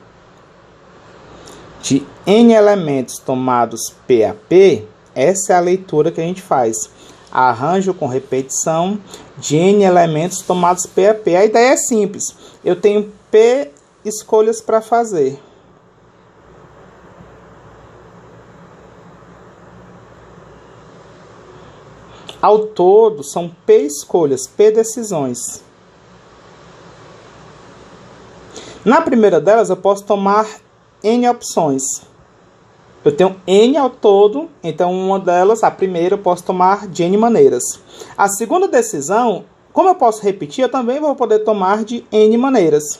de N elementos tomados P a P. Essa é a leitura que a gente faz. Arranjo com repetição de N elementos tomados P a P. A ideia é simples. Eu tenho P escolhas para fazer. Ao todo, são P escolhas, P decisões. Na primeira delas, eu posso tomar N opções. Eu tenho N ao todo, então uma delas, a primeira, eu posso tomar de N maneiras. A segunda decisão, como eu posso repetir, eu também vou poder tomar de N maneiras.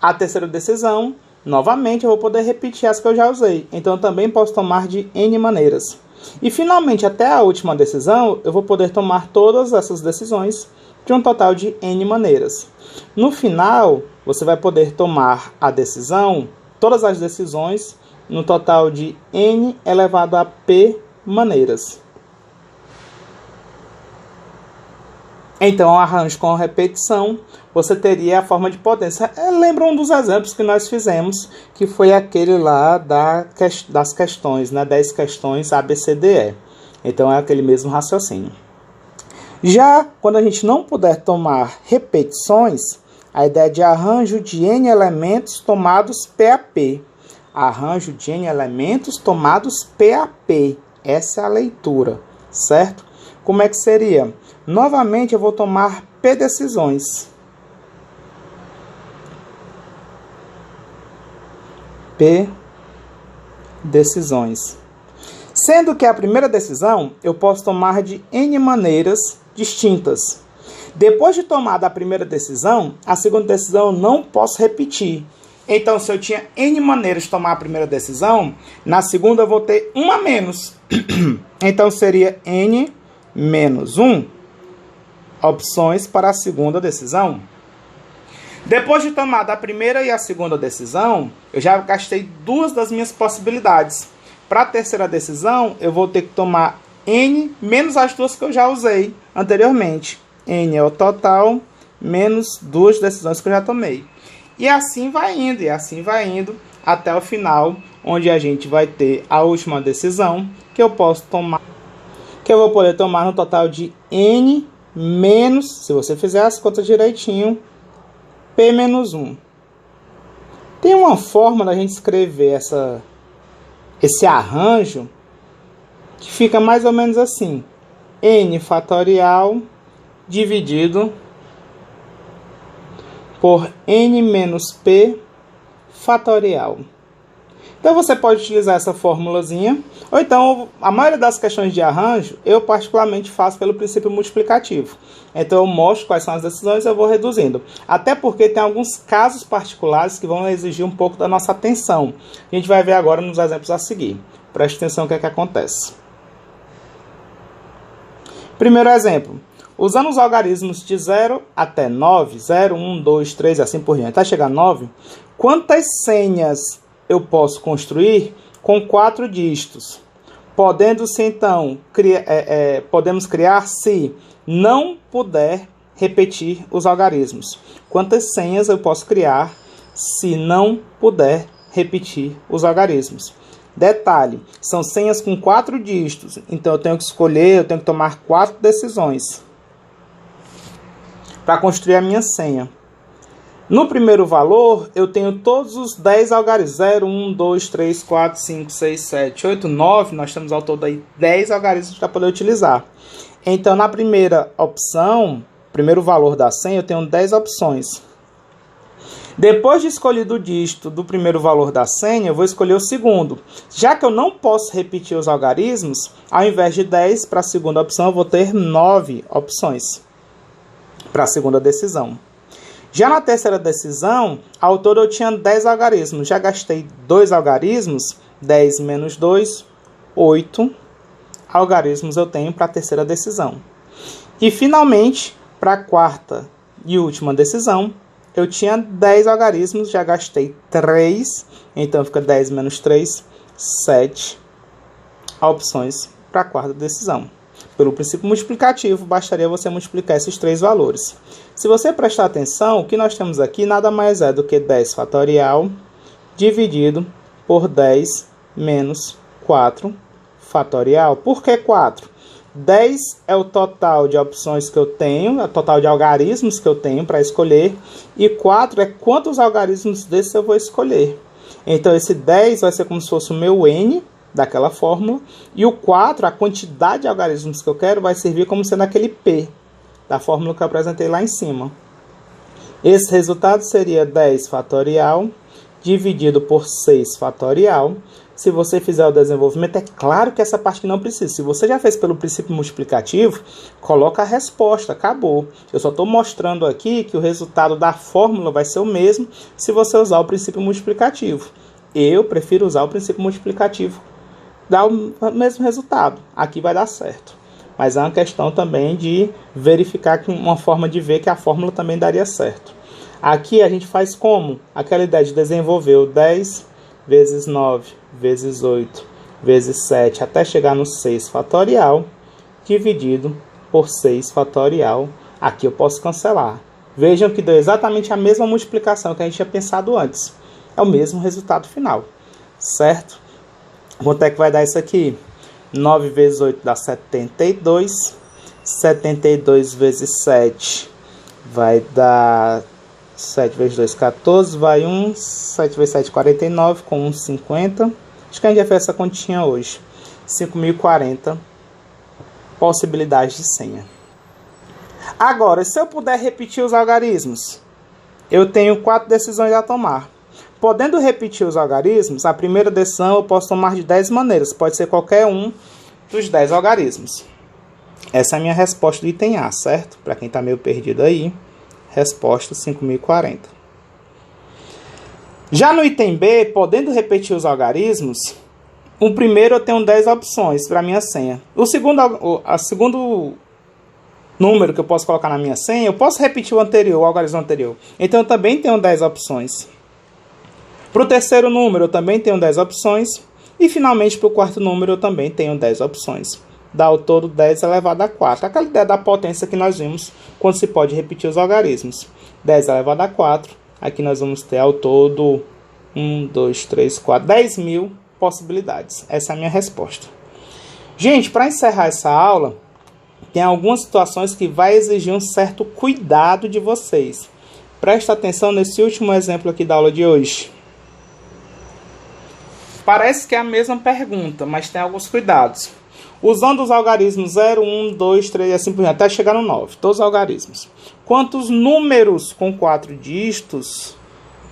A terceira decisão, novamente, eu vou poder repetir as que eu já usei. Então, eu também posso tomar de N maneiras. E, finalmente, até a última decisão, eu vou poder tomar todas essas decisões de um total de N maneiras. No final, você vai poder tomar a decisão, todas as decisões, no total de N elevado a P maneiras. Então, arranjo com repetição, você teria a forma de potência. Lembra um dos exemplos que nós fizemos, que foi aquele lá das questões, né? 10 questões A, B, C, D, E. Então, é aquele mesmo raciocínio. Já quando a gente não puder tomar repetições, a ideia de arranjo de N elementos tomados P a P. Arranjo de N elementos tomados P a P. Essa é a leitura, certo? Como é que seria? Novamente, eu vou tomar P decisões. P decisões. Sendo que a primeira decisão, eu posso tomar de N maneiras distintas. Depois de tomada a primeira decisão, a segunda decisão eu não posso repetir. Então, se eu tinha N maneiras de tomar a primeira decisão, na segunda eu vou ter uma a menos. Então, seria N menos 1 opções para a segunda decisão. Depois de tomada a primeira e a segunda decisão, eu já gastei 2 das minhas possibilidades. Para a terceira decisão, eu vou ter que tomar N menos as 2 que eu já usei anteriormente. N é o total, menos 2 decisões que eu já tomei. E assim vai indo, até o final, onde a gente vai ter a última decisão que eu posso tomar, que eu vou poder tomar no total de n menos, se você fizer as contas direitinho, p menos 1. Tem uma forma da gente escrever esse arranjo que fica mais ou menos assim: n fatorial dividido por n menos p fatorial. Então você pode utilizar essa formulazinha, ou então a maioria das questões de arranjo eu particularmente faço pelo princípio multiplicativo. Então eu mostro quais são as decisões e eu vou reduzindo. Até porque tem alguns casos particulares que vão exigir um pouco da nossa atenção. A gente vai ver agora nos exemplos a seguir. Preste atenção no que é que acontece. Primeiro exemplo. Usando os algarismos de 0 até 9, 0, 1, 2, 3 e assim por diante, até chegar a 9, quantas senhas eu posso construir com 4 dígitos? Podendo-se então, podemos criar se não puder repetir os algarismos. Quantas senhas eu posso criar se não puder repetir os algarismos? Detalhe, são senhas com 4 dígitos, então eu tenho que escolher, eu tenho que tomar 4 decisões para construir a minha senha. No primeiro valor, eu tenho todos os 10 algarismos. 0, 1, 2, 3, 4, 5, 6, 7, 8, 9. Nós temos ao todo aí 10 algarismos para poder utilizar. Então, na primeira opção, primeiro valor da senha, eu tenho 10 opções. Depois de escolhido o dígito do primeiro valor da senha, eu vou escolher o segundo. Já que eu não posso repetir os algarismos, ao invés de 10 para a segunda opção, eu vou ter 9 opções para a segunda decisão. Já na terceira decisão, ao todo eu tinha 10 algarismos. Já gastei 2 algarismos, 10 menos 2, 8 algarismos eu tenho para a terceira decisão. E finalmente, para a quarta e última decisão, eu tinha 10 algarismos, já gastei 3, então fica 10 menos 3, 7 opções para a quarta decisão. Pelo princípio multiplicativo, bastaria você multiplicar esses 3 valores. Se você prestar atenção, o que nós temos aqui nada mais é do que 10 fatorial dividido por 10 menos 4 fatorial. Por que 4? 10 é o total de opções que eu tenho, é o total de algarismos que eu tenho para escolher, e 4 é quantos algarismos desses eu vou escolher. Então esse 10 vai ser como se fosse o meu n daquela fórmula, e o 4, a quantidade de algarismos que eu quero, vai servir como sendo aquele p da fórmula que eu apresentei lá em cima. Esse resultado seria 10 fatorial dividido por 6 fatorial. Se você fizer o desenvolvimento, é claro que essa parte não precisa. Se você já fez pelo princípio multiplicativo, coloca a resposta, acabou. Eu só estou mostrando aqui que o resultado da fórmula vai ser o mesmo se você usar o princípio multiplicativo. Eu prefiro usar o princípio multiplicativo, dá o mesmo resultado. Aqui vai dar certo. Mas é uma questão também de verificar, que uma forma de ver que a fórmula também daria certo. Aqui a gente faz como? Aquela ideia de desenvolver o 10 vezes 9 vezes 8 vezes 7 até chegar no 6 fatorial dividido por 6 fatorial. Aqui eu posso cancelar. Vejam que deu exatamente a mesma multiplicação que a gente tinha pensado antes. É o mesmo resultado final, certo? Quanto é que vai dar isso aqui? 9 vezes 8 dá 72. 72 vezes 7 vai dar 7 vezes 2, 14. Vai 1. 7 vezes 7, 49. Com 1, 50. Acho que a gente já fez essa continha hoje. 5.040 possibilidades de senha. Agora, se eu puder repetir os algarismos, eu tenho 4 decisões a tomar. Podendo repetir os algarismos, a primeira decisão eu posso tomar de 10 maneiras. Pode ser qualquer um dos 10 algarismos. Essa é a minha resposta do item A, certo? Para quem está meio perdido aí, resposta 5.040. Já no item B, podendo repetir os algarismos, o primeiro eu tenho 10 opções para a minha senha. O segundo número que eu posso colocar na minha senha, eu posso repetir o anterior, o algarismo anterior. Então eu também tenho 10 opções. Para o terceiro número eu também tenho 10 opções. E finalmente para o quarto número eu também tenho 10 opções. Dá ao todo 10 elevado a 4. Aquela ideia da potência que nós vimos quando se pode repetir os algarismos. 10 elevado a 4. Aqui nós vamos ter ao todo 1, 2, 3, 4, 10.000 possibilidades. Essa é a minha resposta. Gente, para encerrar essa aula, tem algumas situações que vai exigir um certo cuidado de vocês. Presta atenção nesse último exemplo aqui da aula de hoje. Parece que é a mesma pergunta, mas tem alguns cuidados. Usando os algarismos 0, 1, 2, 3 e assim por diante, até chegar no 9. Todos os algarismos. Quantos números com 4 dígitos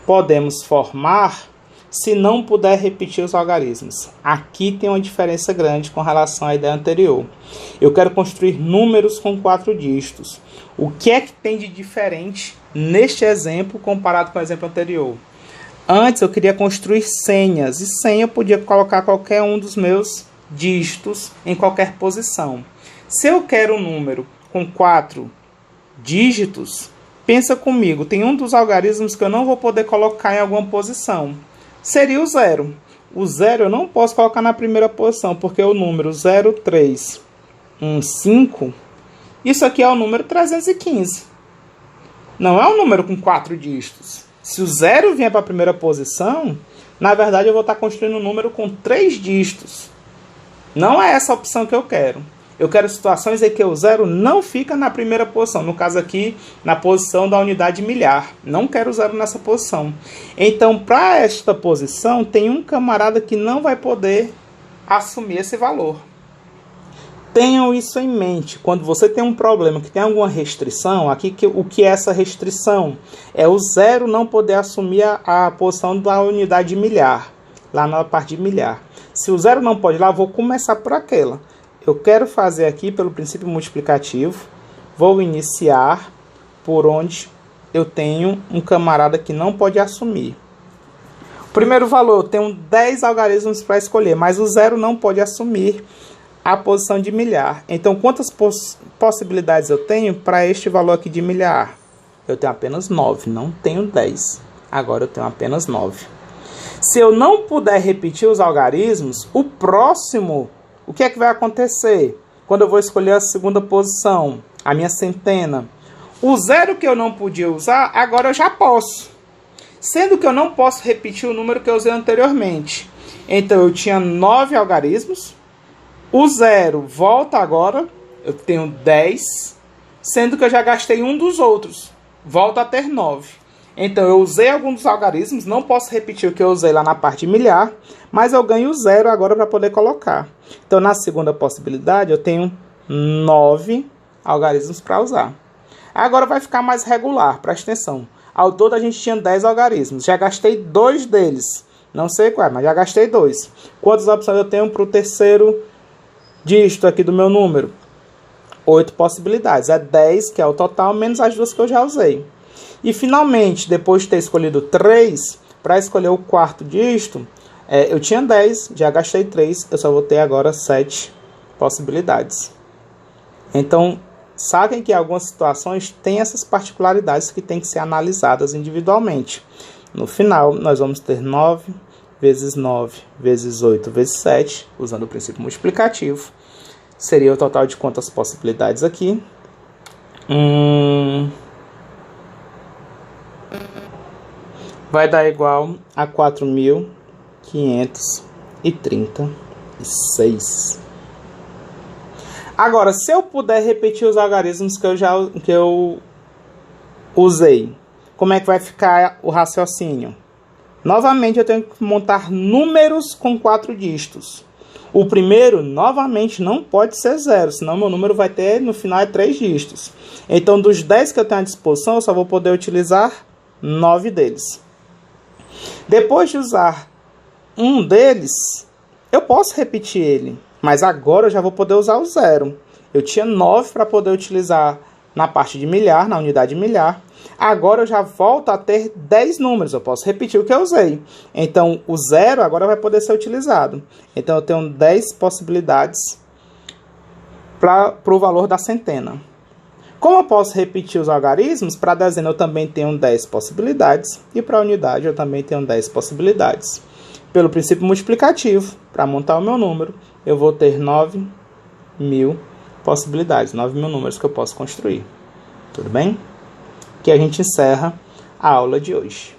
podemos formar se não puder repetir os algarismos? Aqui tem uma diferença grande com relação à ideia anterior. Eu quero construir números com 4 dígitos. O que é que tem de diferente neste exemplo comparado com o exemplo anterior? Antes eu queria construir senhas, e senha eu podia colocar qualquer um dos meus dígitos em qualquer posição. Se eu quero um número com 4 dígitos, pensa comigo, tem um dos algarismos que eu não vou poder colocar em alguma posição. Seria o 0. O 0 eu não posso colocar na primeira posição, porque o número 0, 3, 1, 5, isso aqui é o número 315. Não é um número com 4 dígitos. Se o 0 vier para a primeira posição, na verdade eu vou estar construindo um número com 3 dígitos. Não é essa a opção que eu quero. Eu quero situações em que o 0 não fica na primeira posição. No caso aqui, na posição da unidade milhar. Não quero o 0 nessa posição. Então, para esta posição, tem um camarada que não vai poder assumir esse valor. Tenham isso em mente. Quando você tem um problema que tem alguma restrição, aqui o que é essa restrição? É o 0 não poder assumir a posição da unidade milhar, lá na parte de milhar. Se o 0 não pode ir lá, vou começar por aquela. Eu quero fazer aqui pelo princípio multiplicativo, vou iniciar por onde eu tenho um camarada que não pode assumir. O primeiro valor, eu tenho 10 algarismos para escolher, mas o 0 não pode assumir a posição de milhar. Então, quantas possibilidades eu tenho para este valor aqui de milhar? Eu tenho apenas 9, não tenho 10. Agora eu tenho apenas 9. Se eu não puder repetir os algarismos, o próximo, o que é que vai acontecer? Quando eu vou escolher a segunda posição, a minha centena. O 0 que eu não podia usar, agora eu já posso. Sendo que eu não posso repetir o número que eu usei anteriormente. Então, eu tinha 9 algarismos. O 0 volta agora, eu tenho 10, sendo que eu já gastei um dos outros, volta a ter 9. Então eu usei alguns dos algarismos, não posso repetir o que eu usei lá na parte milhar, mas eu ganho 0 agora para poder colocar. Então na segunda possibilidade eu tenho 9 algarismos para usar. Agora vai ficar mais regular, presta atenção. Ao todo a gente tinha 10 algarismos, já gastei 2 deles, não sei qual, mas já gastei 2. Quantas opções eu tenho para o terceiro dígito aqui do meu número? 8 possibilidades. É 10, que é o total, menos as 2 que eu já usei. E finalmente, depois de ter escolhido 3, para escolher o quarto dígito, eu tinha 10, já gastei 3, eu só vou ter agora 7 possibilidades. Então, sabem que algumas situações têm essas particularidades que têm que ser analisadas individualmente. No final, nós vamos ter 9 vezes 9 vezes 8 vezes 7, usando o princípio multiplicativo. Seria o total de quantas possibilidades aqui? Vai dar igual a 4.536. Agora, se eu puder repetir os algarismos que eu usei, como é que vai ficar o raciocínio? Novamente, eu tenho que montar números com 4 dígitos. O primeiro, novamente, não pode ser 0, senão meu número vai ter, no final, 3 dígitos. Então, dos 10 que eu tenho à disposição, eu só vou poder utilizar 9 deles. Depois de usar um deles, eu posso repetir ele, mas agora eu já vou poder usar o 0. Eu tinha 9 para poder utilizar na parte de milhar, na unidade milhar. Agora eu já volto a ter 10 números, eu posso repetir o que eu usei. Então, o 0 agora vai poder ser utilizado. Então, eu tenho 10 possibilidades para o valor da centena. Como eu posso repetir os algarismos, para a dezena eu também tenho 10 possibilidades. E para a unidade eu também tenho 10 possibilidades. Pelo princípio multiplicativo, para montar o meu número, eu vou ter 9.000 possibilidades, 9.000 números que eu posso construir. Tudo bem? Que a gente encerra a aula de hoje.